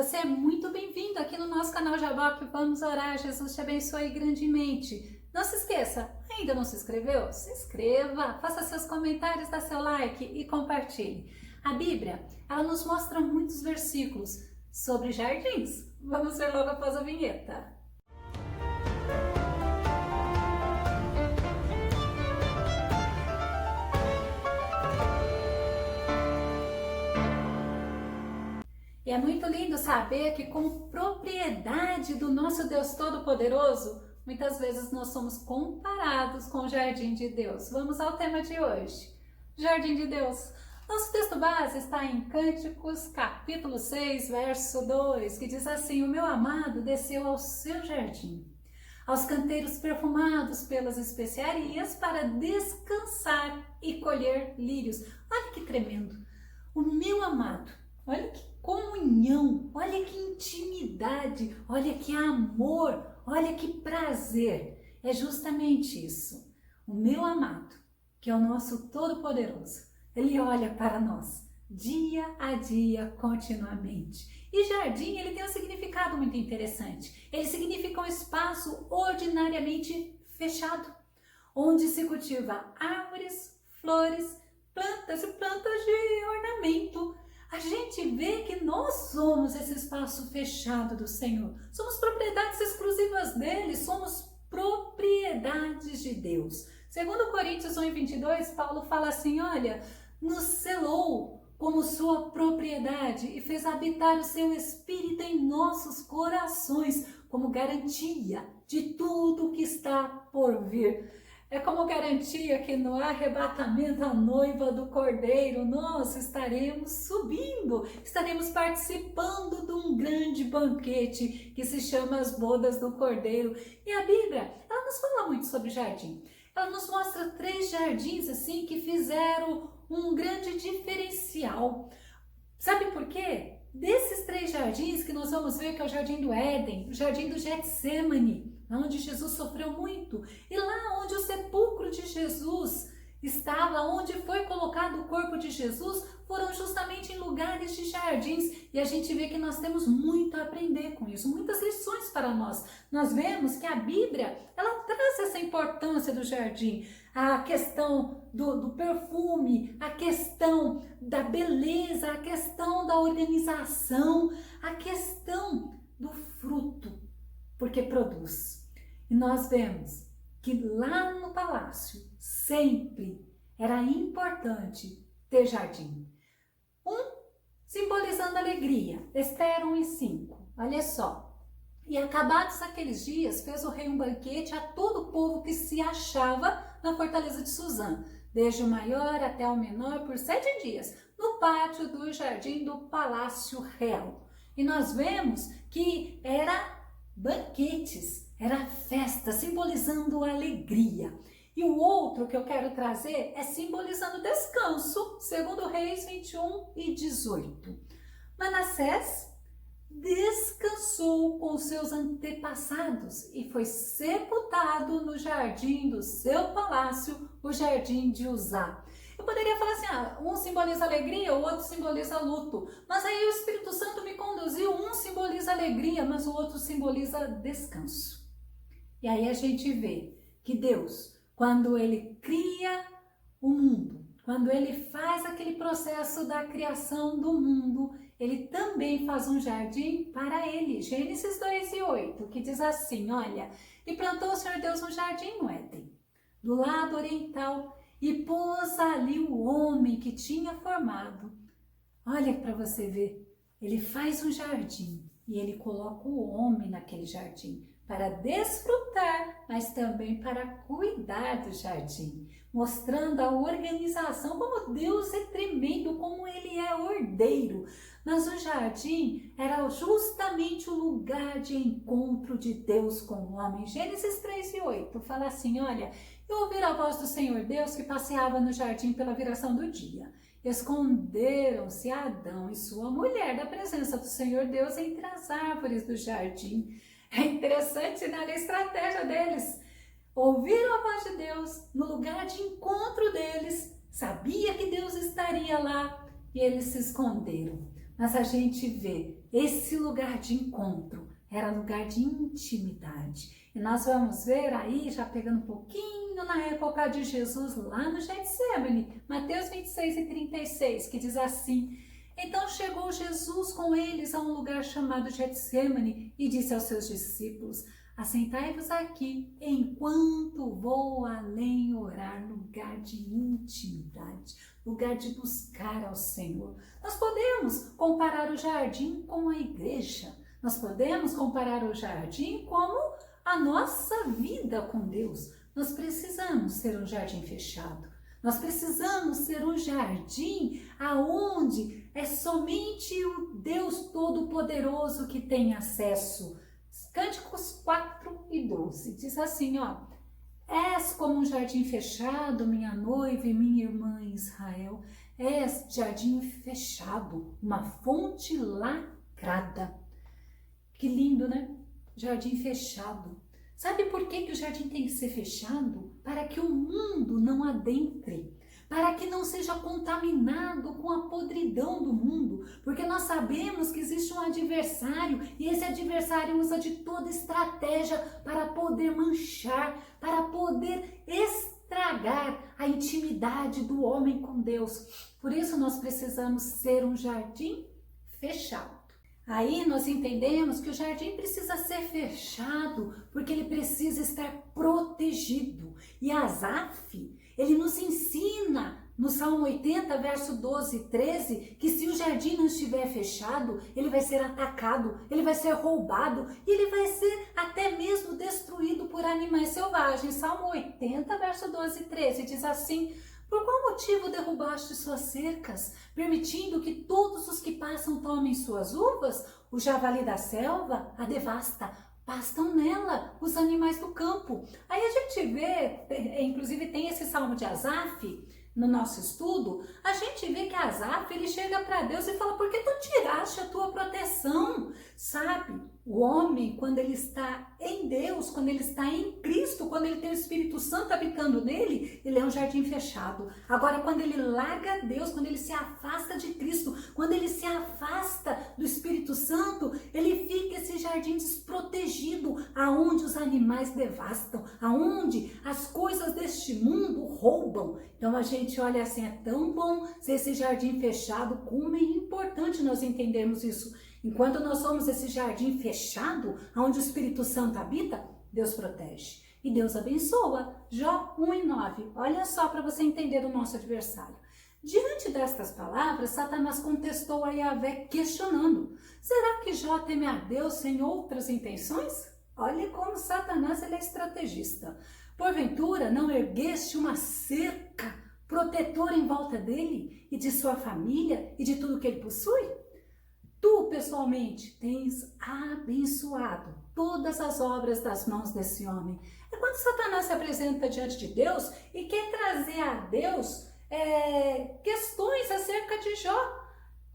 Você é muito bem-vindo aqui no nosso canal Jaboque. Vamos orar, Jesus te abençoe grandemente. Não se esqueça, ainda não se inscreveu? Se inscreva, faça seus comentários, dá seu like e compartilhe. A Bíblia, ela nos mostra muitos versículos sobre jardins. Vamos ver logo após a vinheta. E é muito lindo saber que, como propriedade do nosso Deus Todo-Poderoso, muitas vezes nós somos comparados com o jardim de Deus. Vamos ao tema de hoje, Jardim de Deus. Nosso texto base está em Cânticos, capítulo 6, verso 2, que diz assim: o meu amado desceu ao seu jardim, aos canteiros perfumados pelas especiarias, para descansar e colher lírios. Olha que tremendo! O meu amado, olha que comunhão, olha que intimidade, olha que amor, olha que prazer. É justamente isso. O meu amado, que é o nosso Todo-Poderoso, ele olha para nós dia a dia, continuamente. E jardim, ele tem um significado muito interessante. Ele significa um espaço ordinariamente fechado, onde se cultiva árvores, flores, plantas e plantas de ornamento. A gente vê que nós somos esse espaço fechado do Senhor. Somos propriedades exclusivas dele, somos propriedades de Deus. Segundo Coríntios 1:22, Paulo fala assim, olha, nos selou como sua propriedade e fez habitar o seu Espírito em nossos corações, como garantia de tudo que está por vir. É como garantia que no arrebatamento a noiva do Cordeiro nós estaremos subindo, estaremos participando de um grande banquete que se chama as bodas do Cordeiro. E a Bíblia, ela nos fala muito sobre jardim. Ela nos mostra 3 jardins assim que fizeram um grande diferencial. Sabe por quê? Desses 3 jardins que nós vamos ver, que é o Jardim do Éden, o Jardim do Getsêmani, onde Jesus sofreu muito, e lá onde o sepulcro de Jesus estava, onde foi colocado o corpo de Jesus, foram justamente em lugares de jardins, e a gente vê que nós temos muito a aprender com isso, muitas lições para nós. Nós vemos que a Bíblia, ela traz essa importância do jardim, a questão do perfume, a questão da beleza, a questão da organização, a questão do fruto, porque produz. E nós vemos que lá no palácio sempre era importante ter jardim. Simbolizando alegria, Ester 1:5, olha só. E acabados aqueles dias, fez o rei um banquete a todo o povo que se achava na fortaleza de Suzã, desde o maior até o menor, por 7 dias, no pátio do jardim do palácio real. E nós vemos que era banquetes, era festa, simbolizando alegria. E o outro que eu quero trazer é simbolizando descanso, segundo Reis 21:18. Manassés descansou com seus antepassados e foi sepultado no jardim do seu palácio, o jardim de Uzá. Eu poderia falar assim, um simboliza alegria, o outro simboliza luto. Mas aí o Espírito Santo me conduziu, um simboliza alegria, mas o outro simboliza descanso. E aí a gente vê que Deus, quando Ele cria o mundo, quando Ele faz aquele processo da criação do mundo, Ele também faz um jardim para Ele. Gênesis 2:8, que diz assim, olha, e plantou o Senhor Deus um jardim no Éden, do lado oriental, e pôs ali o homem que tinha formado. Olha para você ver, Ele faz um jardim e Ele coloca o homem naquele jardim para desfrutar, mas também para cuidar do jardim, mostrando a organização, como Deus é tremendo, como Ele é ordeiro. Mas o jardim era justamente o lugar de encontro de Deus com o homem. Gênesis 3:8 fala assim, olha, eu ouvi a voz do Senhor Deus que passeava no jardim pela viração do dia. Esconderam-se Adão e sua mulher da presença do Senhor Deus entre as árvores do jardim. É interessante, né, a estratégia deles. Ouviram a voz de Deus no lugar de encontro deles, sabia que Deus estaria lá e eles se esconderam. Mas a gente vê esse lugar de encontro, era lugar de intimidade. E nós vamos ver aí, já pegando um pouquinho na época de Jesus, lá no Getsemane, Mateus 26:36, que diz assim: então chegou Jesus com eles a um lugar chamado Getsemane e disse aos seus discípulos: assentai-vos aqui, enquanto vou além orar, lugar de intimidade, lugar de buscar ao Senhor. Nós podemos comparar o jardim com a igreja, nós podemos comparar o jardim como a nossa vida com Deus. Nós precisamos ser um jardim fechado, nós precisamos ser um jardim aonde é somente o Deus Todo-Poderoso que tem acesso. Cânticos 4:12 diz assim, ó: és como um jardim fechado, minha noiva e minha irmã Israel. És jardim fechado, uma fonte lacrada. Que lindo, né? Jardim fechado. Sabe por que o jardim tem que ser fechado? Para que o mundo não adentre, para que não seja contaminado com a podridão do mundo, porque nós sabemos que existe um adversário e esse adversário usa de toda estratégia para poder manchar, para poder estragar a intimidade do homem com Deus. Por isso nós precisamos ser um jardim fechado. Aí nós entendemos que o jardim precisa ser fechado, porque ele precisa estar protegido. E Asaf, ele nos ensina no Salmo 80, verso 12 e 13, que se o jardim não estiver fechado, ele vai ser atacado, ele vai ser roubado e ele vai ser até mesmo destruído por animais selvagens. Salmo 80, verso 12 e 13 diz assim: por qual motivo derrubaste suas cercas, permitindo que todos os que passam tomem suas uvas? O javali da selva a devasta, pastam nela os animais do campo. Aí a gente vê, inclusive tem esse salmo de Asaf no nosso estudo, a gente vê que Asaf, ele chega para Deus e fala: por que tu tiraste a tua proteção? Sabe, o homem, quando ele está em Deus, quando ele está em Cristo, quando ele tem o Espírito Santo habitando nele, ele é um jardim fechado. Agora, quando ele larga Deus, quando ele se afasta de Cristo, quando ele se afasta do Espírito Santo, ele fica esse jardim desprotegido, aonde os animais devastam, aonde as coisas deste mundo roubam. Então a gente olha assim, é tão bom ser esse jardim fechado, como é importante nós entendermos isso. Enquanto nós somos esse jardim fechado, onde o Espírito Santo habita, Deus protege e Deus abençoa. Jó 1:9. Olha só para você entender o nosso adversário. Diante destas palavras, Satanás contestou a Yahvé questionando: será que Jó teme a Deus sem outras intenções? Olha como Satanás ele é estrategista. Porventura não ergueste uma cerca protetora em volta dele e de sua família e de tudo que ele possui? Tu, pessoalmente, tens abençoado todas as obras das mãos desse homem. É quando Satanás se apresenta diante de Deus e quer trazer a Deus questões acerca de Jó.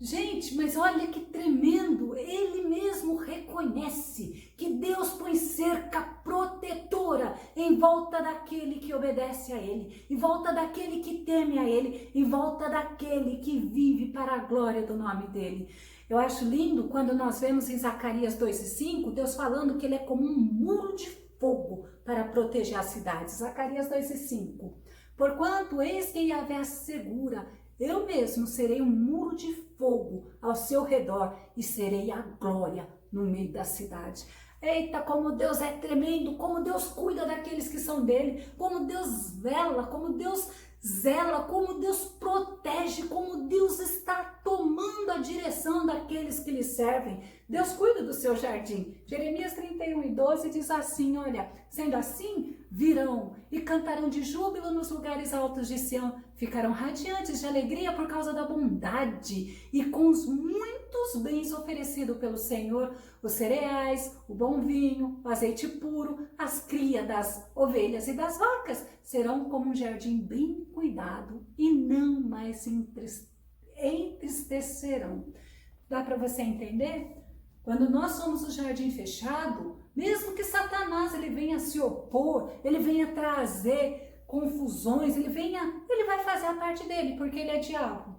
Gente, mas olha que tremendo, ele mesmo reconhece que Deus põe cerca protetora em volta daquele que obedece a ele, em volta daquele que teme a ele, em volta daquele que vive para a glória do nome dele. Eu acho lindo quando nós vemos em Zacarias 2:5, Deus falando que ele é como um muro de fogo para proteger a cidade. Zacarias 2:5. Porquanto eis que Yahvé assegura: eu mesmo serei um muro de fogo ao seu redor e serei a glória no meio da cidade. Eita, como Deus é tremendo, como Deus cuida daqueles que são dele, como Deus vela, como Deus zela, como Deus protege, como Deus está tomando a direção daqueles que lhe servem. Deus cuida do seu jardim. Jeremias 31:12 diz assim, olha: sendo assim, virão e cantarão de júbilo nos lugares altos de Sião, ficarão radiantes de alegria por causa da bondade e com os muitos bens oferecidos pelo Senhor, os cereais, o bom vinho, o azeite puro, as crias das ovelhas e das vacas serão como um jardim bem cuidado e não mais se entristecerão. Dá para você entender? Quando nós somos o jardim fechado, mesmo que Satanás ele venha se opor, ele venha trazer confusões, ele vai fazer a parte dele, porque ele é diabo.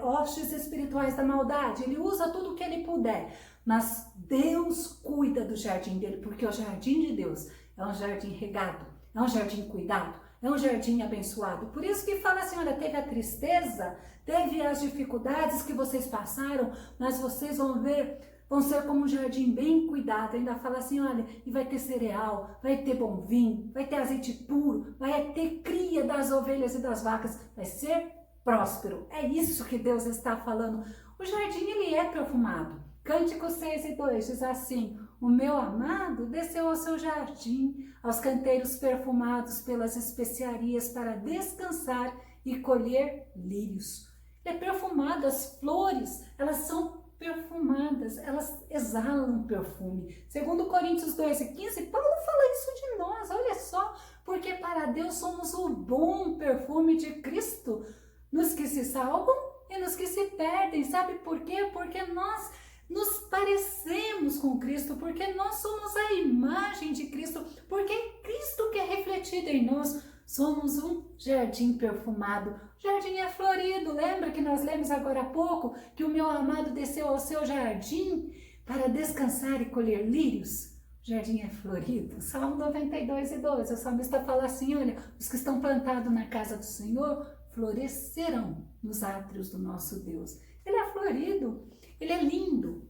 hostes espirituais da maldade, ele usa tudo o que ele puder, mas Deus cuida do jardim dele, porque o jardim de Deus é um jardim regado, é um jardim cuidado, é um jardim abençoado. Por isso que fala assim, olha, teve a tristeza, teve as dificuldades que vocês passaram, mas vocês vão ver, vão ser como um jardim bem cuidado. Ainda fala assim, olha, e vai ter cereal, vai ter bom vinho, vai ter azeite puro, vai ter cria das ovelhas e das vacas, vai ser próspero. É isso que Deus está falando. O jardim, ele é perfumado. Cântico 6:2 diz assim, o meu amado desceu ao seu jardim, aos canteiros perfumados pelas especiarias para descansar e colher lírios. É perfumado, as flores, elas são perfumadas, elas exalam perfume. Segundo Coríntios 2:15, Paulo fala isso de nós, olha só, porque para Deus somos o bom perfume de Cristo, nos que se salvam e nos que se perdem. Sabe por quê? Porque nós nos parecemos com Cristo, porque nós somos a imagem de Cristo, porque é Cristo que é refletido em nós. Somos um jardim perfumado. O jardim é florido. Lembra que nós lemos agora há pouco que o meu amado desceu ao seu jardim para descansar e colher lírios? O jardim é florido. Salmo 92:12. O salmista fala assim, olha, os que estão plantados na casa do Senhor florescerão nos átrios do nosso Deus. Ele é florido, ele é lindo,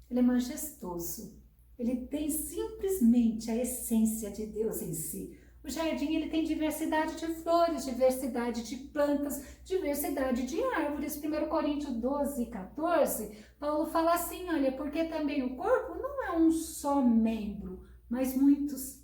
ele é majestoso, ele tem simplesmente a essência de Deus em si. O jardim, ele tem diversidade de flores, diversidade de plantas, diversidade de árvores. 1 Coríntios 12:14, Paulo fala assim, olha, porque também o corpo não é um só membro, mas muitos.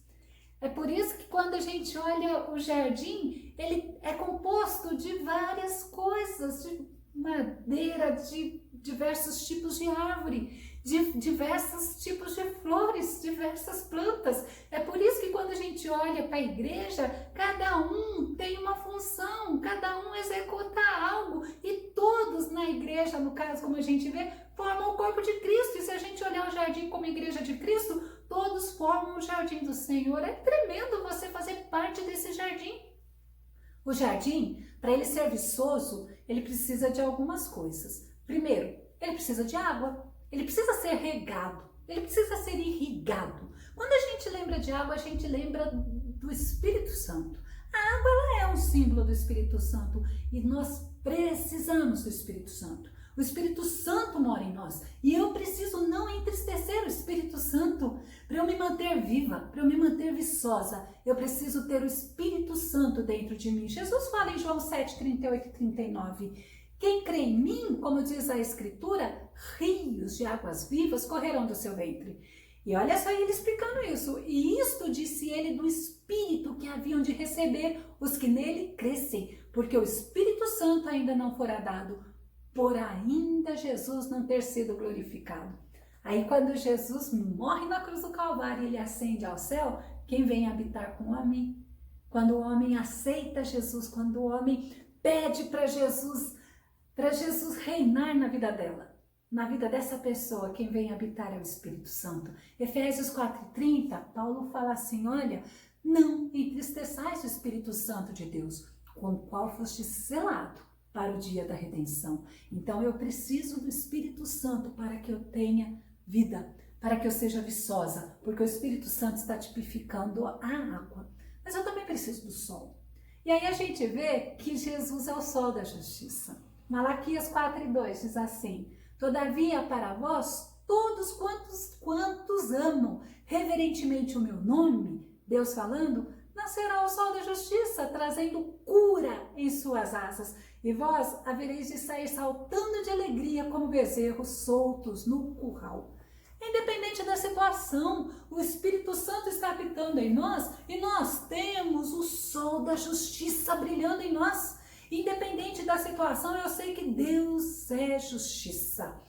É por isso que quando a gente olha o jardim, ele é composto de várias coisas, de madeira, de diversos tipos de árvore, de diversos tipos de flores, diversas plantas. É por isso que quando a gente olha para a igreja, cada um tem uma função, cada um executa algo e todos na igreja, no caso como a gente vê, formam o corpo de Cristo. E se a gente olhar o jardim como igreja de Cristo, todos formam o jardim do Senhor. É tremendo você fazer parte desse jardim. O jardim, para ele ser viçoso, ele precisa de algumas coisas. Primeiro, ele precisa de água, ele precisa ser regado, ele precisa ser irrigado. Quando a gente lembra de água, a gente lembra do Espírito Santo. A água, ela é um símbolo do Espírito Santo e nós precisamos do Espírito Santo. O Espírito Santo mora em nós e eu preciso não entristecer o Espírito Santo. Para eu me manter viva, para eu me manter viçosa, eu preciso ter o Espírito Santo dentro de mim. Jesus fala em João 7:38-39, quem crê em mim, como diz a Escritura, rios de águas vivas correrão do seu ventre. E olha só ele explicando isso. E isto disse ele do Espírito que haviam de receber os que nele crescem, porque o Espírito Santo ainda não fora dado, por ainda Jesus não ter sido glorificado. Aí quando Jesus morre na cruz do Calvário e ele ascende ao céu, quem vem habitar com o homem? Quando o homem aceita Jesus, quando o homem pede para Jesus reinar na vida dela, na vida dessa pessoa, quem vem habitar é o Espírito Santo. Efésios 4:30, Paulo fala assim, olha, não entristeçais o Espírito Santo de Deus, com o qual foste selado para o dia da redenção. Então eu preciso do Espírito Santo para que eu tenha vida, para que eu seja viçosa, porque o Espírito Santo está tipificando a água. Mas eu também preciso do sol. E aí a gente vê que Jesus é o sol da justiça. Malaquias 4:2 diz assim, todavia para vós, todos quantos amam reverentemente o meu nome, Deus falando, nascerá o sol da justiça, trazendo cura em suas asas. E vós havereis de sair saltando de alegria como bezerros soltos no curral. Independente da situação, o Espírito Santo está habitando em nós e nós temos o sol da justiça brilhando em nós. Independente da situação, eu sei que Deus é justiça.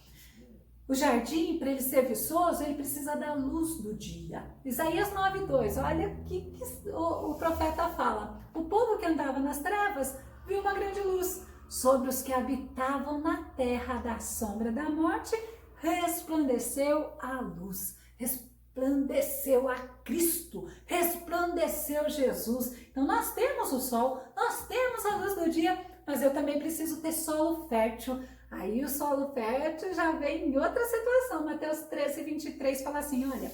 O jardim, para ele ser viçoso, ele precisa da luz do dia. Isaías 9:2, olha o que o profeta fala. O povo que andava nas trevas viu uma grande luz. Sobre os que habitavam na terra da sombra da morte, resplandeceu a luz. Resplandeceu a Cristo. Resplandeceu Jesus. Então nós temos o sol, nós temos a luz do dia, mas eu também preciso ter solo fértil. Aí o solo fértil já vem em outra situação. Mateus 13:23 fala assim, olha,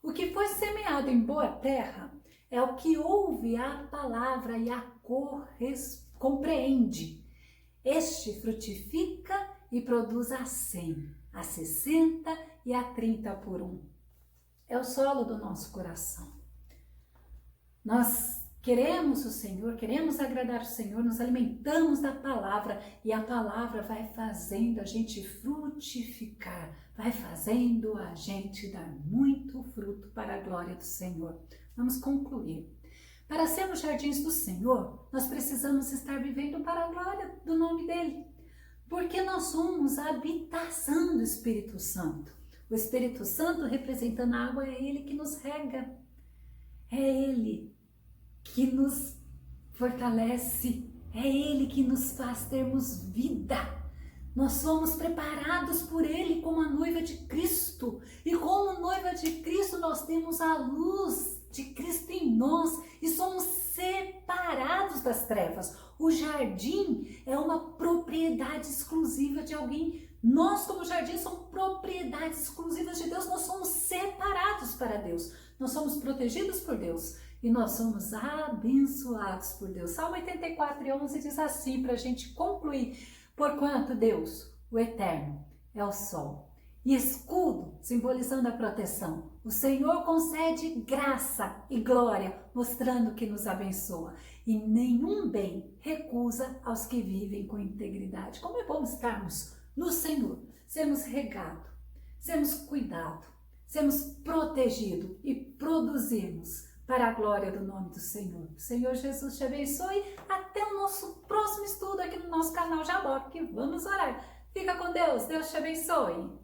o que foi semeado em boa terra é o que ouve a palavra e a compreende. Este frutifica e produz a 100, a 60 e a 30 por um. É o solo do nosso coração. Nós queremos o Senhor, queremos agradar o Senhor, nos alimentamos da palavra e a palavra vai fazendo a gente frutificar, vai fazendo a gente dar muito fruto para a glória do Senhor. Vamos concluir. Para sermos jardins do Senhor, nós precisamos estar vivendo para a glória do nome dEle, porque nós somos a habitação do Espírito Santo. O Espírito Santo, representando a água, é Ele que nos rega, é Ele que nos fortalece, é Ele que nos faz termos vida. Nós somos preparados por Ele como a noiva de Cristo, e como noiva de Cristo nós temos a luz de Cristo em nós e somos separados das trevas. O jardim é uma propriedade exclusiva de alguém. Nós, como jardim, somos propriedades exclusivas de Deus. Nós somos separados para Deus. Nós somos protegidos por Deus e nós somos abençoados por Deus. Salmo 84:11 diz assim, para a gente concluir: porquanto Deus, o Eterno, é o sol e escudo, simbolizando a proteção. O Senhor concede graça e glória, mostrando que nos abençoa. E nenhum bem recusa aos que vivem com integridade. Como é bom estarmos no Senhor, sermos regados, sermos cuidados, sermos protegidos e produzirmos para a glória do nome do Senhor. O Senhor Jesus te abençoe. Até o nosso próximo estudo aqui no nosso canal Jaboque. Vamos orar. Fica com Deus. Deus te abençoe.